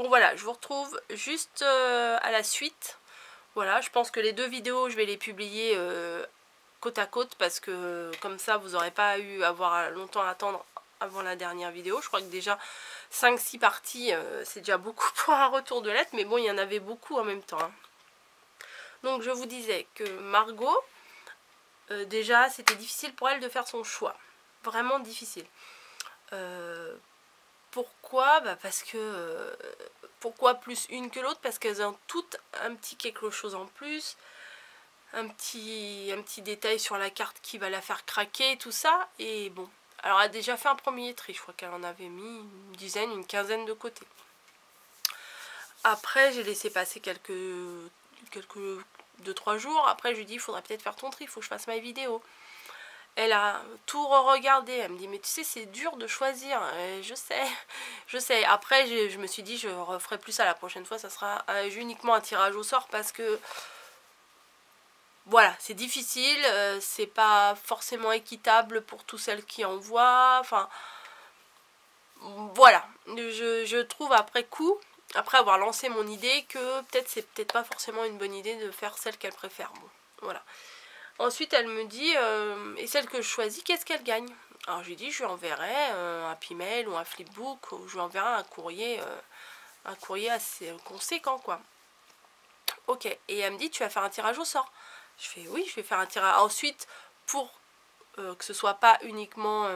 Bon voilà, je vous retrouve juste à la suite. Voilà, je pense que les deux vidéos, je vais les publier côte à côte parce que comme ça, vous n'aurez pas eu à avoir longtemps à attendre avant la dernière vidéo. Je crois que déjà 5-6 parties, c'est déjà beaucoup pour un retour de lettres, mais bon, il y en avait beaucoup en même temps. Hein. Donc je vous disais que Margot, déjà, c'était difficile pour elle de faire son choix. Vraiment difficile. Pourquoi? Bah parce que... pourquoi plus une que l'autre? Parce qu'elles ont toutes un petit quelque chose en plus. Un petit détail sur la carte qui va la faire craquer, tout ça. Et bon, alors elle a déjà fait un premier tri. Je crois qu'elle en avait mis une dizaine, une quinzaine de côté. Après, j'ai laissé passer quelques 2-3 jours. Après, je lui dis, il faudrait peut-être faire ton tri, il faut que je fasse ma vidéo. Elle a tout re-regardé. Elle me dit, mais tu sais, c'est dur de choisir. Et je sais. Après, je me suis dit, je referai plus ça la prochaine fois. Ça sera uniquement un tirage au sort parce que, voilà, c'est difficile. C'est pas forcément équitable pour tous celles qui en voient. Enfin, voilà. Je trouve après coup, après avoir lancé mon idée, que c'est peut-être pas forcément une bonne idée de faire celle qu'elle préfère. Bon, voilà. Ensuite, elle me dit, et celle que je choisis, qu'est-ce qu'elle gagne? Alors, je lui dis, je lui enverrai un Happy Mail ou un Flipbook, ou je lui enverrai un courrier assez conséquent, quoi. Ok, et elle me dit, tu vas faire un tirage au sort. Je fais, oui, je vais faire un tirage. Ensuite, pour que ce soit pas uniquement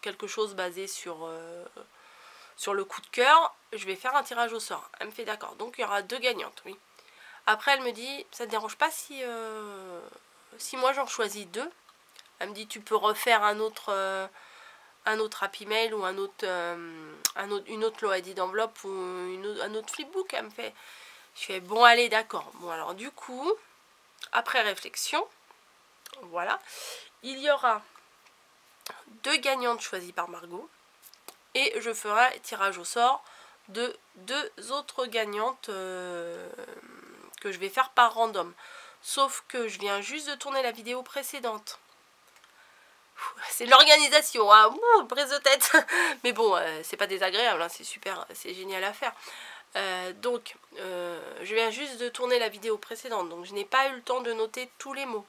quelque chose basé sur le coup de cœur, je vais faire un tirage au sort. Elle me fait, d'accord, donc il y aura 2 gagnantes, oui. Après, elle me dit, ça te dérange pas si moi j'en choisis 2? Elle me dit, tu peux refaire un autre Happy Mail ou une autre Loaded d'enveloppe ou un autre flipbook. Elle me fait, je fais, bon allez, d'accord. Bon alors du coup, après réflexion, voilà, il y aura 2 gagnantes choisies par Margot et je ferai tirage au sort de 2 autres gagnantes que je vais faire par random. Sauf que je viens juste de tourner la vidéo précédente. C'est l'organisation, hein. Prise de tête. Mais bon, c'est pas désagréable, hein. C'est super, c'est génial à faire. Donc, je viens juste de tourner la vidéo précédente, donc je n'ai pas eu le temps de noter tous les mots.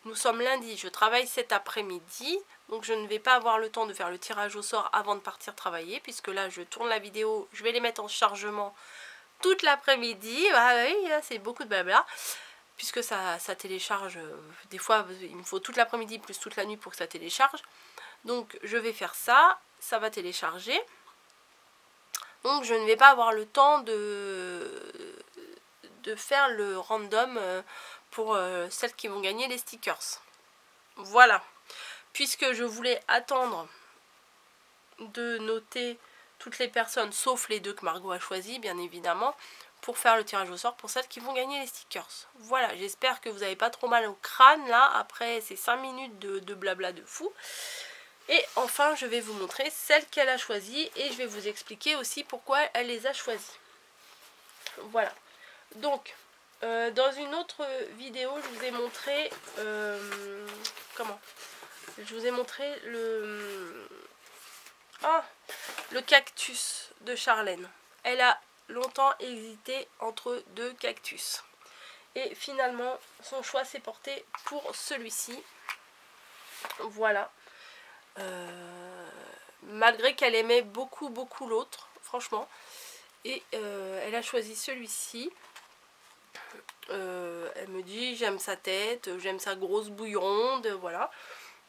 Nous sommes lundi, je travaille cet après-midi, donc je ne vais pas avoir le temps de faire le tirage au sort avant de partir travailler, puisque là, je tourne la vidéo, je vais les mettre en chargement toute l'après-midi. Ah oui, c'est beaucoup de blabla. Puisque ça télécharge, des fois il me faut toute l'après-midi plus toute la nuit pour que ça télécharge. Donc je vais faire ça, ça va télécharger. Donc je ne vais pas avoir le temps de faire le random pour celles qui vont gagner les stickers. Voilà. Puisque je voulais attendre de noter toutes les personnes, sauf les 2 que Margot a choisies, bien évidemment, pour faire le tirage au sort pour celles qui vont gagner les stickers. Voilà, j'espère que vous n'avez pas trop mal au crâne là, après ces 5 minutes de blabla de fou. Et enfin, je vais vous montrer celles qu'elle a choisies et je vais vous expliquer aussi pourquoi elle les a choisies. Voilà. Donc, dans une autre vidéo, je vous ai montré... je vous ai montré le cactus de Charlène. Elle a longtemps hésité entre 2 cactus. Et finalement, son choix s'est porté pour celui-ci. Voilà. Malgré qu'elle aimait beaucoup l'autre, franchement. Et elle a choisi celui-ci. Elle me dit, j'aime sa tête, j'aime sa grosse bouille ronde, voilà.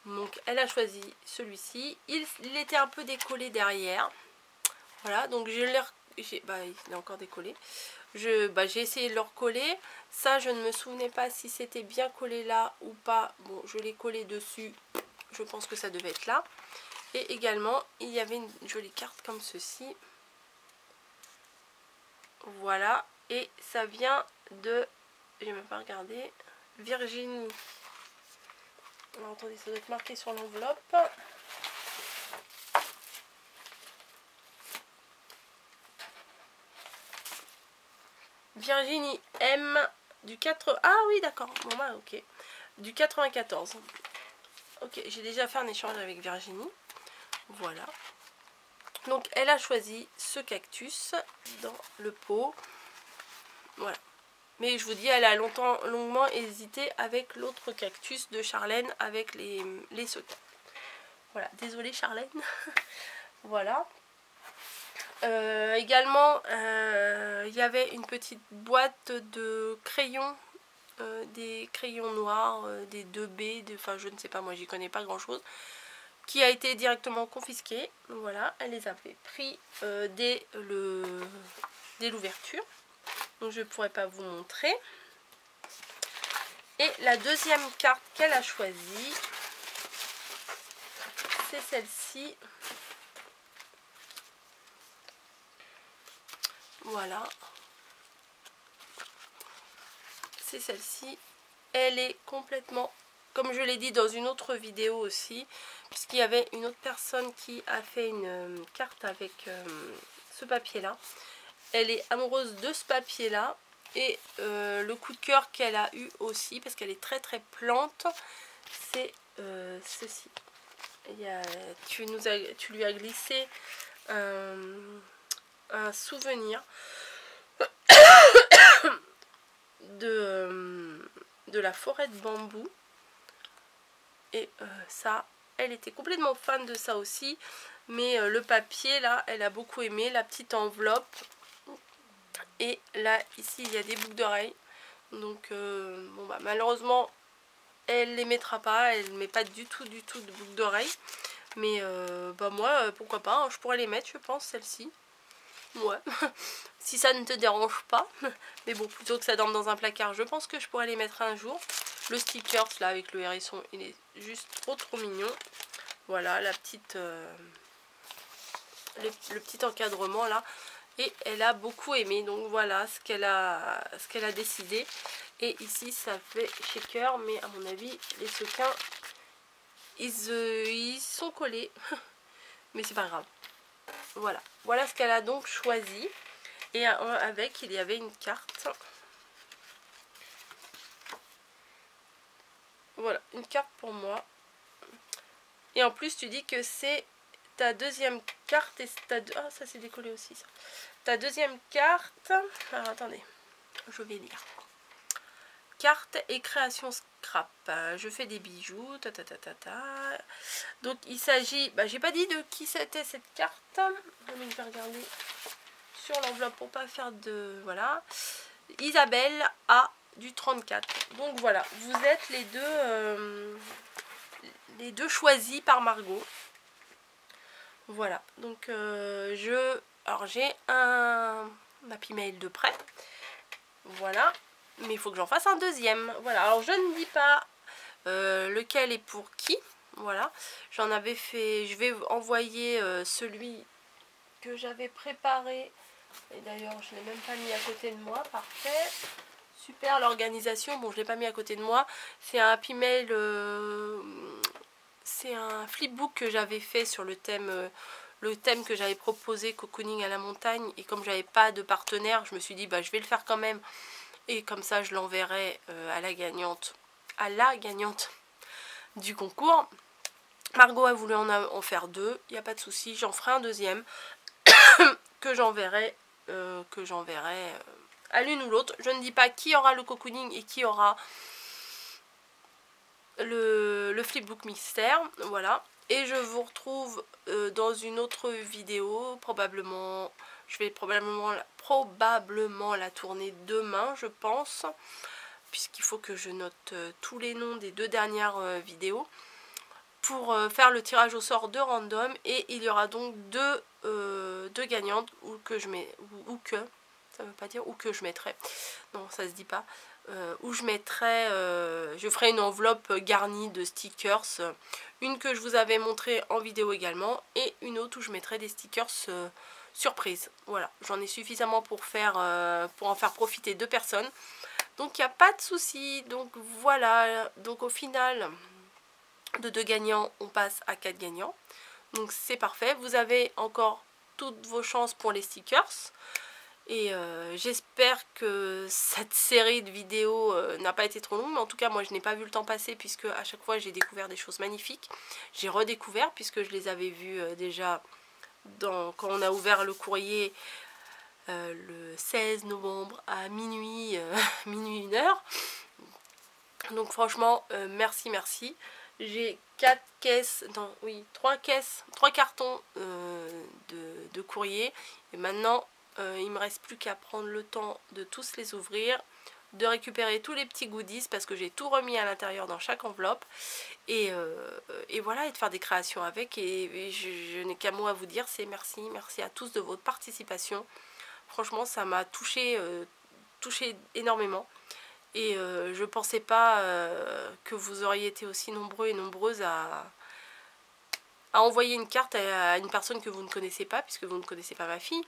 Donc elle a choisi celui-ci. Il était un peu décollé derrière. Voilà, donc il est encore décollé. J'ai essayé de le recoller. Ça, je ne me souvenais pas si c'était bien collé là ou pas. Bon, je l'ai collé dessus. Je pense que ça devait être là. Et également, il y avait une jolie carte comme ceci. Voilà. Et ça vient de... J'ai même pas regardé. Virginie. Alors, attendez, ça doit être marqué sur l'enveloppe. Virginie M du 4... Ah oui, d'accord. Bon bah ok. Du 94. Ok, j'ai déjà fait un échange avec Virginie. Voilà. Donc elle a choisi ce cactus dans le pot. Voilà. Mais je vous dis, elle a longuement hésité avec l'autre cactus de Charlène avec les sequins. Voilà, désolée Charlène. Voilà. Également, il y avait une petite boîte de crayons, des crayons noirs, des 2B, enfin je ne sais pas, moi j'y connais pas grand chose, qui a été directement confisquée. Voilà, elle les avait pris dès l'ouverture. Donc je ne pourrais pas vous montrer. Et la deuxième carte qu'elle a choisie, c'est celle-ci. Voilà. C'est celle-ci. Elle est complètement, comme je l'ai dit dans une autre vidéo aussi, puisqu'il y avait une autre personne qui a fait une carte avec ce papier-là. Elle est amoureuse de ce papier-là. Et le coup de cœur qu'elle a eu aussi, parce qu'elle est très très plante, c'est ceci. Tu lui as glissé un souvenir de la forêt de bambou. Et ça, elle était complètement fan de ça aussi. Mais le papier là, elle a beaucoup aimé. La petite enveloppe. Et là, ici, il y a des boucles d'oreilles. Donc, bon bah malheureusement, elle les mettra pas. Elle met pas du tout de boucles d'oreilles. Mais bah moi, pourquoi pas, hein, je pourrais les mettre, je pense, celle-ci. Ouais, si ça ne te dérange pas. Mais bon, plutôt que ça dorme dans un placard, je pense que je pourrais les mettre un jour. Le stickers, là, avec le hérisson, il est juste trop mignon. Voilà, la petite... le petit encadrement, là. Et elle a beaucoup aimé, donc voilà ce qu'elle a décidé. Et ici ça fait shaker, mais à mon avis les sequins ils sont collés. Mais c'est pas grave. Voilà, voilà ce qu'elle a donc choisi. Et avec il y avait une carte. Voilà, une carte pour moi. Et en plus tu dis que c'est ta deuxième carte et ah ça c'est décollé aussi ça. Ta deuxième carte, alors attendez, je vais lire. Carte et création scrap. Je fais des bijoux, Donc il s'agit, bah, j'ai pas dit de qui c'était cette carte. Donc je vais regarder sur l'enveloppe pour pas faire de, voilà. Isabelle A du 34. Donc voilà, vous êtes les deux choisis par Margot. Voilà, donc alors j'ai un Happy Mail de prêt. Voilà, mais il faut que j'en fasse un deuxième. Voilà, alors je ne dis pas lequel est pour qui. Voilà, j'en avais fait, je vais envoyer celui que j'avais préparé. Et d'ailleurs, je ne l'ai même pas mis à côté de moi, parfait. Super l'organisation, bon je ne l'ai pas mis à côté de moi. C'est un Happy Mail, c'est un flipbook que j'avais fait sur le thème que j'avais proposé, cocooning à la montagne. Et comme j'avais pas de partenaire, je me suis dit bah je vais le faire quand même. Et comme ça je l'enverrai à la gagnante du concours. Margot a voulu en faire deux, il n'y a pas de souci, j'en ferai un deuxième que j'enverrai à l'une ou l'autre. Je ne dis pas qui aura le cocooning et qui aura le flipbook mystère. Voilà. Et je vous retrouve dans une autre vidéo. Probablement, je vais probablement la tourner demain, je pense. Puisqu'il faut que je note tous les noms des deux dernières vidéos. Pour faire le tirage au sort de random. Et il y aura donc deux gagnantes. Ça veut pas dire où que je mettrai. Non, ça se dit pas. Où je mettrai, je ferai une enveloppe garnie de stickers, une que je vous avais montré en vidéo également, et une autre où je mettrai des stickers surprise. Voilà, j'en ai suffisamment pour en faire profiter deux personnes, donc il n'y a pas de souci. Donc voilà, donc au final de 2 gagnants on passe à 4 gagnants, donc c'est parfait. Vous avez encore toutes vos chances pour les stickers. Et j'espère que cette série de vidéos n'a pas été trop longue, mais en tout cas moi je n'ai pas vu le temps passer, puisque à chaque fois j'ai découvert des choses magnifiques. J'ai redécouvert puisque je les avais vues déjà quand on a ouvert le courrier le 16 novembre à minuit, minuit 1h. Donc franchement, merci. J'ai 4 caisses, non, oui, 3 cartons de courrier. Et maintenant, il me reste plus qu'à prendre le temps de tous les ouvrir, de récupérer tous les petits goodies parce que j'ai tout remis à l'intérieur dans chaque enveloppe. Et voilà, et de faire des créations avec. Et je n'ai qu'un mot à vous dire, c'est merci à tous de votre participation. Franchement, ça m'a touché énormément. Et je pensais pas que vous auriez été aussi nombreux et nombreuses à envoyer une carte à une personne que vous ne connaissez pas, puisque vous ne connaissez pas ma fille.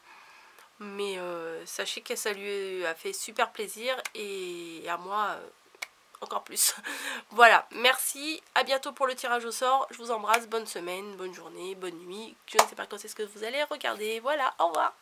Mais sachez que ça lui a fait super plaisir et à moi encore plus. Voilà, merci, à bientôt pour le tirage au sort. Je vous embrasse, bonne semaine, bonne journée, bonne nuit. Je ne sais pas quand c'est ce que vous allez regarder. Voilà, au revoir.